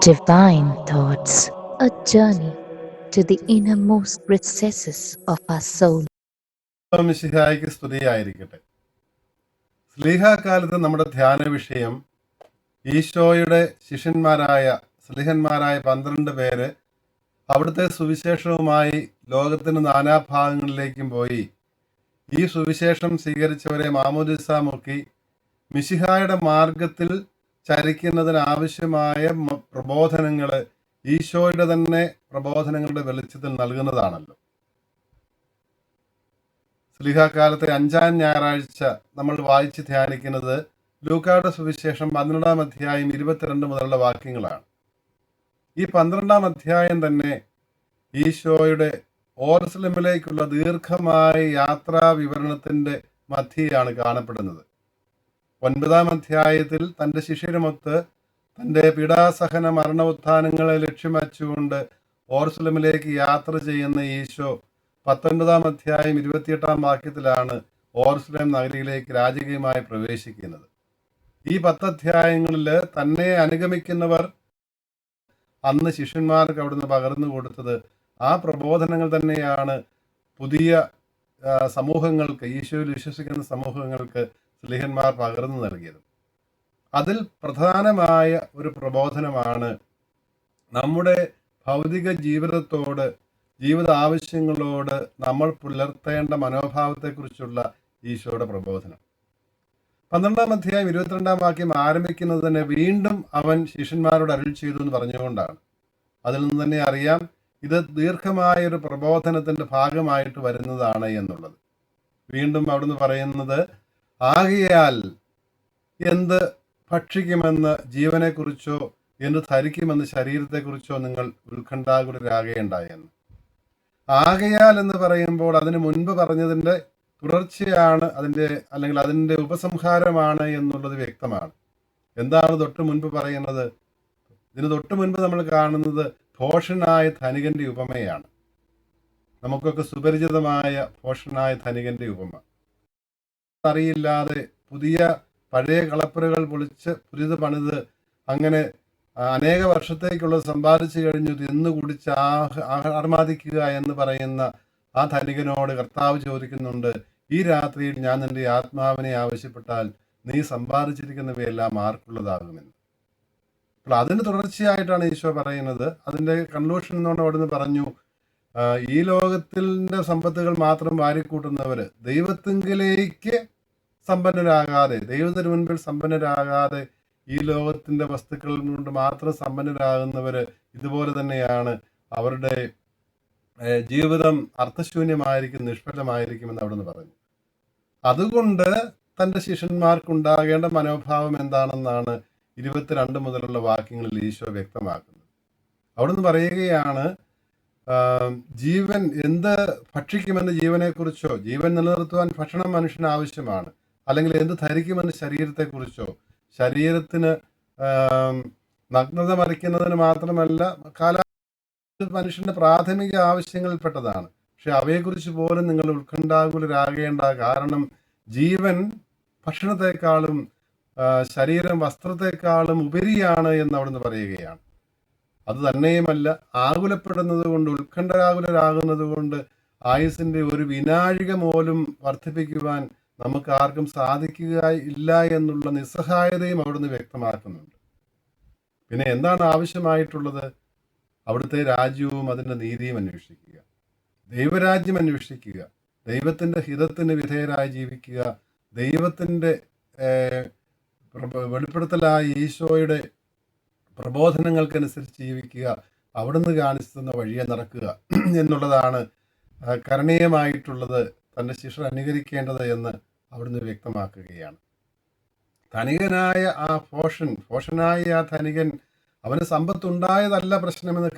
Divine Thoughts, a journey to the innermost recesses of our soul. മിശിഹായ്ക്ക് സ്തുതിയായിരിക്കട്ടെ. സ്ലീഹാകാലത്ത് നമ്മുടെ ധ്യാന വിഷയം ഈശോയുടെ സ്ലീഹന്മാരായ 12 പേര് അവിടുത്തെ സുവിശേഷവുമായി ലോകത്തിന് നാനാഭാഗങ്ങളിലേക്കും പോയി ഈ സുവിശേഷം സ്വീകരിച്ചവരെ മാമോദിസ മുക്കി മിശിഹായുടെ മാർഗത്തിൽ ചരിക്കുന്നതിന് ആവശ്യമായ പ്രബോധനങ്ങൾ ഈശോയുടെ തന്നെ പ്രബോധനങ്ങളുടെ വെളിച്ചത്തിൽ നൽകുന്നതാണല്ലോ. സ്ലീഹാകാലത്തെ 5-ാം ഞായറാഴ്ച നമ്മൾ വായിച്ച് ധ്യാനിക്കുന്നത് ലൂക്കായുടെ സുവിശേഷം 12-ാം അധ്യായം 22 മുതലുള്ള വാക്യങ്ങളാണ്. ഈ 12-ാം അധ്യായം തന്നെ ഈശോയുടെ ഓർസലമിലേക്കുള്ള ദീർഘമായ യാത്രാ വിവരണത്തിന്റെ മധ്യയാണ് കാണപ്പെടുന്നത്. 9-ാം അധ്യായത്തിൽ തൻ്റെ ശിഷ്യരുമൊത്ത് തൻ്റെ പീഡാസഹന മരണോത്ഥാനങ്ങളെ ലക്ഷ്യം വച്ചുകൊണ്ട് ഓർസലമിലേക്ക് യാത്ര ചെയ്യുന്ന ഈശോ 19-ാം അധ്യായം 28-ാം വാക്യത്തിലാണ് ഓർസലേം നഗരിയിലേക്ക് രാജകീയമായി പ്രവേശിക്കുന്നത്. ഈ 10 അധ്യായങ്ങളിൽ തന്നെ അനുഗമിക്കുന്നവർ അന്ന് ശിഷ്യന്മാർക്ക് അവിടുന്ന് പകർന്നു കൊടുത്തത് ആ പ്രബോധനങ്ങൾ തന്നെയാണ് പുതിയ സമൂഹങ്ങൾക്ക്, ഈശോയിൽ വിശ്വസിക്കുന്ന സമൂഹങ്ങൾക്ക് സ്ലീഹന്മാർ പകർന്നു നൽകിയത്. അതിൽ പ്രധാനമായ ഒരു പ്രബോധനമാണ് നമ്മുടെ ഭൗതിക ജീവിതത്തോട്, ജീവിത ആവശ്യങ്ങളോട് നമ്മൾ പുലർത്തേണ്ട മനോഭാവത്തെക്കുറിച്ചുള്ള ഈശോയുടെ പ്രബോധനം. 12-ാം അധ്യായം 22-ാം വാക്യം ആരംഭിക്കുന്നത് തന്നെ വീണ്ടും അവൻ ശിഷ്യന്മാരോട് അരുൾ ചെയ്തു എന്ന് പറഞ്ഞുകൊണ്ടാണ്. അതിൽ നിന്ന് തന്നെ അറിയാം ഇത് ദീർഘമായ ഒരു പ്രബോധനത്തിന്റെ ഭാഗമായിട്ട് വരുന്നതാണ് എന്നുള്ളത്. വീണ്ടും അവിടുന്ന് പറയുന്നത്, ആകയാൽ എന്ത് ഭക്ഷിക്കുമെന്ന് ജീവനെക്കുറിച്ചോ എന്ത് ധരിക്കുമെന്ന് ശരീരത്തെക്കുറിച്ചോ നിങ്ങൾ ഉത്കണ്ഠാകുലരാകേണ്ടായെന്ന്. ആകയാൽ എന്ന് പറയുമ്പോൾ അതിന് മുൻപ് പറഞ്ഞതിൻ്റെ തുടർച്ചയാണ്, അതിൻ്റെ ഉപസംഹാരമാണ് എന്നുള്ളത് വ്യക്തമാണ്. എന്താണ് തൊട്ട് മുൻപ് പറയുന്നത്? ഇതിന് തൊട്ട് മുൻപ് നമ്മൾ കാണുന്നത് ഭോഷനായ ധനികന്റെ ഉപമയാണ്. നമുക്കൊക്കെ സുപരിചിതമായ ഭോഷനായ ധനികന്റെ ഉപമ. അറിയില്ലാതെ പഴയ കളപ്പുരകൾ പൊളിച്ച് പുതിയത് പണിത് അങ്ങനെ അനേക വർഷത്തേക്കുള്ളത് സമ്പാദിച്ചു കഴിഞ്ഞു തിന്നു കുടിച്ച് ആർമാദിക്കുക എന്ന് പറയുന്ന ആ ധനികനോട് കർത്താവ് ചോദിക്കുന്നുണ്ട്, ഈ രാത്രിയിൽ ഞാൻ നിന്റെ ആത്മാവിനെ ആവശ്യപ്പെട്ടാൽ നീ സമ്പാദിച്ചിരിക്കുന്നവയെല്ലാം ആർക്കുള്ളതാകുമെന്ന്. അപ്പോൾ അതിന് തുടർച്ചയായിട്ടാണ് ഈശോ പറയുന്നത്. അതിൻ്റെ കൺക്ലൂഷൻ എന്നുകൊണ്ട് അവിടുന്ന് പറഞ്ഞു, ഈ ലോകത്തിൻ്റെ സമ്പത്തുകൾ മാത്രം വാരിക്കൂട്ടുന്നവർ ദൈവത്തിങ്കിലേക്ക് സമ്പന്നരാകാതെ, ദൈവത്തിന് മുൻപിൽ സമ്പന്നരാകാതെ ഈ ലോകത്തിൻ്റെ വസ്തുക്കൾ കൊണ്ട് മാത്രം സമ്പന്നരാകുന്നവർ ഇതുപോലെ തന്നെയാണ്, അവരുടെ ജീവിതം അർത്ഥശൂന്യമായിരിക്കും, നിഷ്ഫലമായിരിക്കുമെന്ന് അവിടുന്ന് പറഞ്ഞു. അതുകൊണ്ട് തൻ്റെ ശിഷ്യന്മാർക്കുണ്ടാകേണ്ട മനോഭാവം എന്താണെന്നാണ് 22 മുതലുള്ള വാക്യങ്ങളിൽ ഈശോ വ്യക്തമാക്കുന്നത്. അവിടുന്ന് പറയുകയാണ്, ജീവൻ എന്ത് ഭക്ഷിക്കുമെന്ന് ജീവനെക്കുറിച്ചോ, ജീവൻ നിലനിർത്തുവാൻ ഭക്ഷണം മനുഷ്യന് ആവശ്യമാണ്, അല്ലെങ്കിൽ എന്ത് ധരിക്കുമെന്ന് ശരീരത്തെക്കുറിച്ചോ, ശരീരത്തിന് നഗ്നത മറിക്കുന്നതിന് മാത്രമല്ല മനുഷ്യന്റെ പ്രാഥമിക ആവശ്യങ്ങളിൽപ്പെട്ടതാണ്. പക്ഷെ അവയെക്കുറിച്ച് പോലും നിങ്ങൾ ഉത്കണ്ഠാകുലരാകേണ്ട, കാരണം ജീവൻ ഭക്ഷണത്തെക്കാളും ശരീരം വസ്ത്രത്തെക്കാളും ഉപരിയാണ് എന്ന് അവിടുന്ന് പറയുകയാണ്. അത് തന്നെയുമല്ല, ആകുലപ്പെടുന്നത് കൊണ്ട്, ഉത്കണ്ഠാകുലരാകുന്നത് കൊണ്ട് ആയുസിന്റെ ഒരു വിനാഴിക പോലും വർദ്ധിപ്പിക്കുവാൻ നമുക്ക് ആർക്കും സാധിക്കുക ഇല്ല എന്നുള്ള നിസ്സഹായതയും അവിടുന്ന് വ്യക്തമാക്കുന്നുണ്ട്. പിന്നെ എന്താണ് ആവശ്യമായിട്ടുള്ളത്? അവിടുത്തെ രാജ്യവും അതിൻ്റെ നീതിയും അന്വേഷിക്കുക, ദൈവരാജ്യം അന്വേഷിക്കുക, ദൈവത്തിൻ്റെ ഹിതത്തിന് വിധേയരായി ജീവിക്കുക, ദൈവത്തിൻ്റെ വെളിപ്പെടുത്തലായ ഈശോയുടെ പ്രബോധനങ്ങൾക്കനുസരിച്ച് ജീവിക്കുക, അവിടുന്ന് കാണിച്ചു തന്ന വഴിയെ നടക്കുക എന്നുള്ളതാണ് കരണീയമായിട്ടുള്ളത്, തൻ്റെ ശിഷ്യർ അനുകരിക്കേണ്ടത് എന്ന് അവിടുന്ന് വ്യക്തമാക്കുകയാണ്. ധനികനായ ആ ഭോഷനായ ആ ധനികൻ, അവന് സമ്പത്തുണ്ടായതല്ല പ്രശ്നമെന്ന്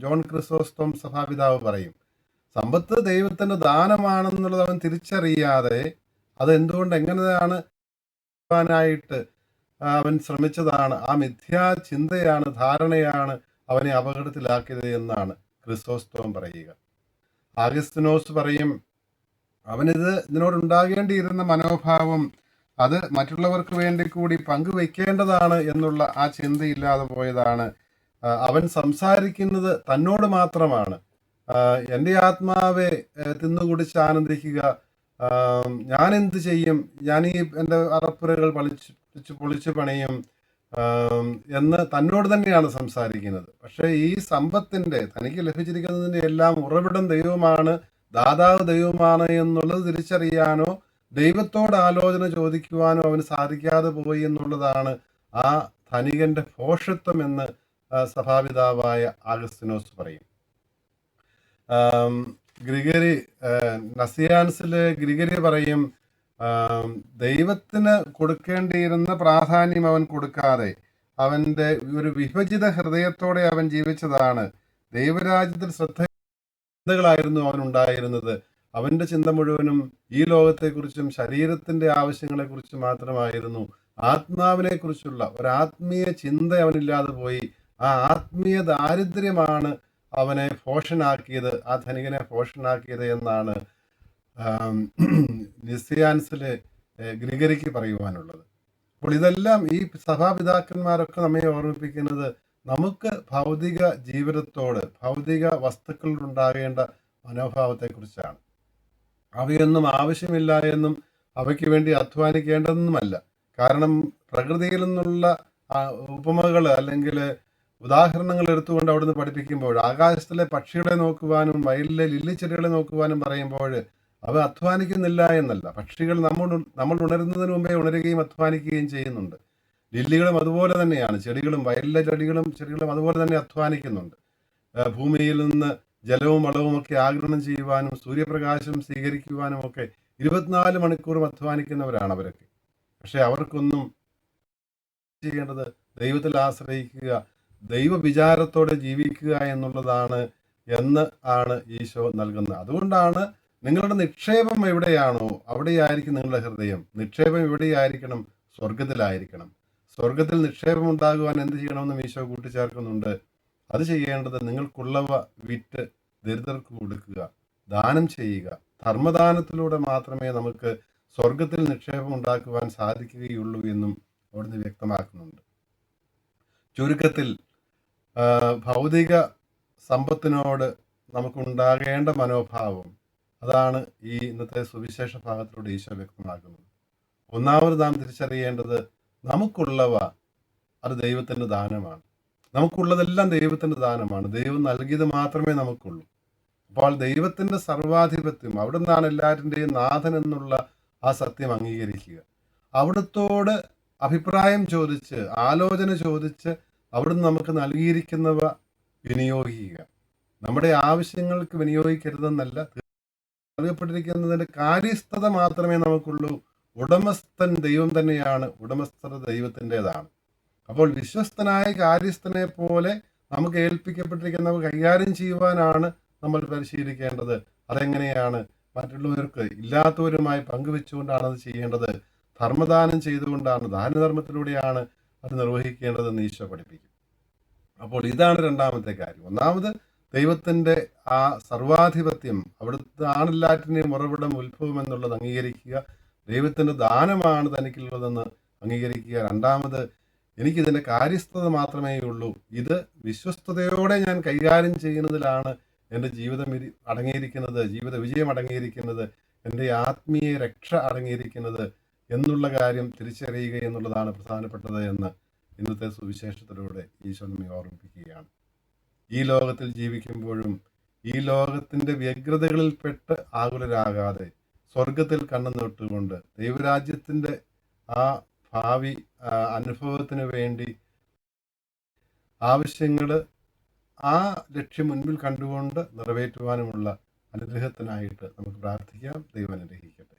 ജോൺ ക്രിസോസ്തോം സഭാപിതാവ് പറയും. സമ്പത്ത് ദൈവത്തിൻ്റെ ദാനമാണെന്നുള്ളത് അവൻ തിരിച്ചറിയാതെ എങ്ങനെയാണ് അവൻ ശ്രമിച്ചതാണ്. ആ മിഥ്യാ ചിന്തയാണ്, ധാരണയാണ് അവനെ അപകടത്തിലാക്കിയത് എന്നാണ് ക്രിസോസ്തോം പറയുക. ആഗസ്തിനോസ് പറയും, ഇതിനോടുണ്ടാകേണ്ടിയിരുന്ന മനോഭാവം അത് മറ്റുള്ളവർക്ക് വേണ്ടി കൂടി പങ്കുവെക്കേണ്ടതാണ് എന്നുള്ള ആ ചിന്തയില്ലാതെ പോയതാണ് അവൻ സംസാരിക്കുന്നത് തന്നോട് മാത്രമാണ്. എൻ്റെ ആത്മാവെ തിന്നുകുടിച്ച് ആനന്ദിക്കുക, ഞാൻ എന്ത് ചെയ്യും, ഞാൻ ഈ എൻ്റെ അറപ്പുരകൾ പൊളിച്ചു പണിയും എന്ന് തന്നോട് തന്നെയാണ് സംസാരിക്കുന്നത്. പക്ഷേ ഈ സമ്പത്തിൻ്റെ, തനിക്ക് ലഭിച്ചിരിക്കുന്നതിൻ്റെ എല്ലാം ഉറവിടം ദൈവമാണ്, ദാതാവ് ദൈവമാണ് എന്നുള്ളത് തിരിച്ചറിയാനോ ദൈവത്തോട് ആലോചന ചോദിക്കുവാനോ അവന് സാധിക്കാതെ പോയി എന്നുള്ളതാണ് ആ ധനികന്റെ ഭോഷത്വം എന്ന് സഭാപിതാവായ ആഗസ്തിനോസ് പറയും. ഗ്രിഗറി നസിയാൻസില് ഗ്രിഗറി പറയും, ദൈവത്തിന് കൊടുക്കേണ്ടിയിരുന്ന പ്രാധാന്യം അവൻ കൊടുക്കാതെ അവൻ്റെ ഒരു വിഭജിത ഹൃദയത്തോടെ അവൻ ജീവിച്ചതാണ്. ദൈവരാജ്യത്തിൽ ശ്രദ്ധകളായിരുന്നു അവനുണ്ടായിരുന്നത്. അവൻ്റെ ചിന്ത മുഴുവനും ഈ ലോകത്തെക്കുറിച്ചും ശരീരത്തിൻ്റെ ആവശ്യങ്ങളെക്കുറിച്ചും മാത്രമായിരുന്നു. ആത്മാവിനെ കുറിച്ചുള്ള ഒരാത്മീയ ചിന്ത അവനില്ലാതെ പോയി. ആ ആത്മീയ ദാരിദ്ര്യമാണ് അവനെ ഭോഷനാക്കിയത്, ആ ധനികനെ ഭോഷനാക്കിയത് എന്നാണ് നിസിയാൻസിലെ ഗ്രിഗറിക്ക് പറയുവാനുള്ളത്. അപ്പോൾ ഇതെല്ലാം ഈ സഭാപിതാക്കന്മാരൊക്കെ നമ്മെ ഓർമ്മിപ്പിക്കുന്നത് നമുക്ക് ഭൗതിക ജീവിതത്തോട്, ഭൗതിക വസ്തുക്കളിലുണ്ടാകേണ്ട മനോഭാവത്തെക്കുറിച്ചാണ്. അവയൊന്നും ആവശ്യമില്ല എന്നും അവയ്ക്ക് വേണ്ടി അധ്വാനിക്കേണ്ടതെന്നുമല്ല. കാരണം പ്രകൃതിയിൽ നിന്നുള്ള ഉപമകൾ അല്ലെങ്കിൽ ഉദാഹരണങ്ങൾ എടുത്തുകൊണ്ട് അവിടുന്ന് പഠിപ്പിക്കുമ്പോൾ, ആകാശത്തിലെ പക്ഷികളെ നോക്കുവാനും വയലിലെ ലില്ലിച്ചെടികളെ നോക്കുവാനും പറയുമ്പോൾ അവ അധ്വാനിക്കുന്നില്ല എന്നല്ല. പക്ഷികൾ നമ്മൾ ഉണരുന്നതിന് മുമ്പേ ഉണരുകയും അധ്വാനിക്കുകയും ചെയ്യുന്നുണ്ട്. ലില്ലികളും അതുപോലെ തന്നെയാണ്. ചെടികളും വയലിലെ ചെടികളും അതുപോലെ തന്നെ അധ്വാനിക്കുന്നുണ്ട്. ഭൂമിയിൽ നിന്ന് ജലവും വളവും ഒക്കെ ആഗിരണം ചെയ്യുവാനും സൂര്യപ്രകാശം സ്വീകരിക്കുവാനും ഒക്കെ 24 മണിക്കൂറും അധ്വാനിക്കുന്നവരാണ് അവരൊക്കെ. പക്ഷെ അവർക്കൊന്നും ചെയ്യേണ്ടത് ദൈവത്തിൽ ആശ്രയിക്കുക, ദൈവവിചാരത്തോടെ ജീവിക്കുക എന്നുള്ളതാണ് എന്ന് ആണ് ഈശോ നൽകുന്നത്. അതുകൊണ്ടാണ് നിങ്ങളുടെ നിക്ഷേപം എവിടെയാണോ അവിടെയായിരിക്കും നിങ്ങളുടെ ഹൃദയം. നിക്ഷേപം എവിടെയായിരിക്കണം? സ്വർഗത്തിലായിരിക്കണം. സ്വർഗത്തിൽ നിക്ഷേപം ഉണ്ടാകുവാൻ എന്ത് ചെയ്യണമെന്നും ഈശോ കൂട്ടിച്ചേർക്കുന്നുണ്ട്. അത് ചെയ്യേണ്ടത് നിങ്ങൾക്കുള്ളവ വിറ്റ് ദരിദ്രർക്ക് കൊടുക്കുക, ദാനം ചെയ്യുക. ധർമ്മദാനത്തിലൂടെ മാത്രമേ നമുക്ക് സ്വർഗത്തിൽ നിക്ഷേപം ഉണ്ടാക്കുവാൻ സാധിക്കുകയുള്ളൂ എന്നും അവിടുന്ന് വ്യക്തമാക്കുന്നുണ്ട്. ചുരുക്കത്തിൽ ഭൗതിക സമ്പത്തിനോട് നമുക്കുണ്ടാകേണ്ട മനോഭാവം, അതാണ് ഈ ഇന്നത്തെ സുവിശേഷ ഭാഗത്തിലൂടെ ഈശോ വ്യക്തമാക്കുന്നത്. ഒന്നാമത് നാം തിരിച്ചറിയേണ്ടത്, നമുക്കുള്ളവ അത് ദൈവത്തിൻ്റെ ദാനമാണ്. നമുക്കുള്ളതെല്ലാം ദൈവത്തിൻ്റെ ദാനമാണ്. ദൈവം നൽകിയത് മാത്രമേ നമുക്കുള്ളൂ. അപ്പോൾ ദൈവത്തിൻ്റെ സർവാധിപത്യം, അവിടെ നിന്നാണ് എല്ലാവരുടെയും നാഥൻ എന്നുള്ള ആ സത്യം അംഗീകരിക്കുക. അവിടുത്തോട് അഭിപ്രായം ചോദിച്ച്, ആലോചന ചോദിച്ച് അവിടുന്ന് നമുക്ക് നൽകിയിരിക്കുന്നവ വിനിയോഗിക്കുക. നമ്മുടെ ആവശ്യങ്ങൾക്ക് വിനിയോഗിക്കരുതെന്നല്ല, നൽകപ്പെട്ടിരിക്കുന്നതിൻ്റെ കാര്യസ്ഥത മാത്രമേ നമുക്കുള്ളൂ. ഉടമസ്ഥൻ ദൈവം തന്നെയാണ്, ഉടമസ്ഥത ദൈവത്തിൻ്റെതാണ്. അപ്പോൾ വിശ്വസ്തനായ കാര്യസ്ഥനെ പോലെ നമുക്ക് ഏൽപ്പിക്കപ്പെട്ടിരിക്കുന്നവ കൈകാര്യം ചെയ്യുവാനാണ് നമ്മൾ പരിശീലിക്കേണ്ടത്. അതെങ്ങനെയാണ്? മറ്റുള്ളവർക്ക്, ഇല്ലാത്തവരുമായി പങ്കുവെച്ചുകൊണ്ടാണ് അത് ചെയ്യേണ്ടത്. ധർമ്മദാനം ചെയ്തുകൊണ്ടാണ്, ദാനധർമ്മത്തിലൂടെയാണ് അത് നിർവഹിക്കേണ്ടതെന്ന് ഈശോ പഠിപ്പിക്കും. അപ്പോൾ ഇതാണ് രണ്ടാമത്തെ കാര്യം. ഒന്നാമത് ദൈവത്തിൻ്റെ ആ സർവാധിപത്യം, അവിടുത്തെ ആണെല്ലാറ്റിനെയും ഉറവിടം, ഉത്ഭവം എന്നുള്ളത് അംഗീകരിക്കുക. ദൈവത്തിൻ്റെ ദാനമാണ് തനിക്കുള്ളതെന്ന് അംഗീകരിക്കുക. രണ്ടാമത്, എനിക്കിതിൻ്റെ കാര്യസ്ഥത മാത്രമേ ഉള്ളൂ. ഇത് വിശ്വസ്തയോടെ ഞാൻ കൈകാര്യം ചെയ്യുന്നതിലാണ് എൻ്റെ ജീവിതം അടങ്ങിയിരിക്കുന്നത്, ജീവിത വിജയം അടങ്ങിയിരിക്കുന്നത്, എൻ്റെ ആത്മീയ രക്ഷ അടങ്ങിയിരിക്കുന്നത് എന്നുള്ള കാര്യം തിരിച്ചറിയുക എന്നുള്ളതാണ് പ്രധാനപ്പെട്ടത് എന്ന് ഇന്നത്തെ സുവിശേഷത്തിലൂടെ ഈശോ നമ്മെ ഓർമ്മിപ്പിക്കുകയാണ്. ഈ ലോകത്തിൽ ജീവിക്കുമ്പോഴും ഈ ലോകത്തിൻ്റെ വ്യഗ്രതകളിൽപ്പെട്ട് ആകുലരാകാതെ സ്വർഗത്തിൽ കണ്ണു നട്ടുകൊണ്ട് ദൈവരാജ്യത്തിൻ്റെ ആ ഭാവി അനുഭവത്തിന് വേണ്ടി ആവശ്യങ്ങൾ, ആ ലക്ഷ്യം മുൻപിൽ കണ്ടുകൊണ്ട് നിറവേറ്റുവാനുമുള്ള അനുഗ്രഹത്തിനായിട്ട് നമുക്ക് പ്രാർത്ഥിക്കാം. ദൈവം അനുഗ്രഹിക്കട്ടെ.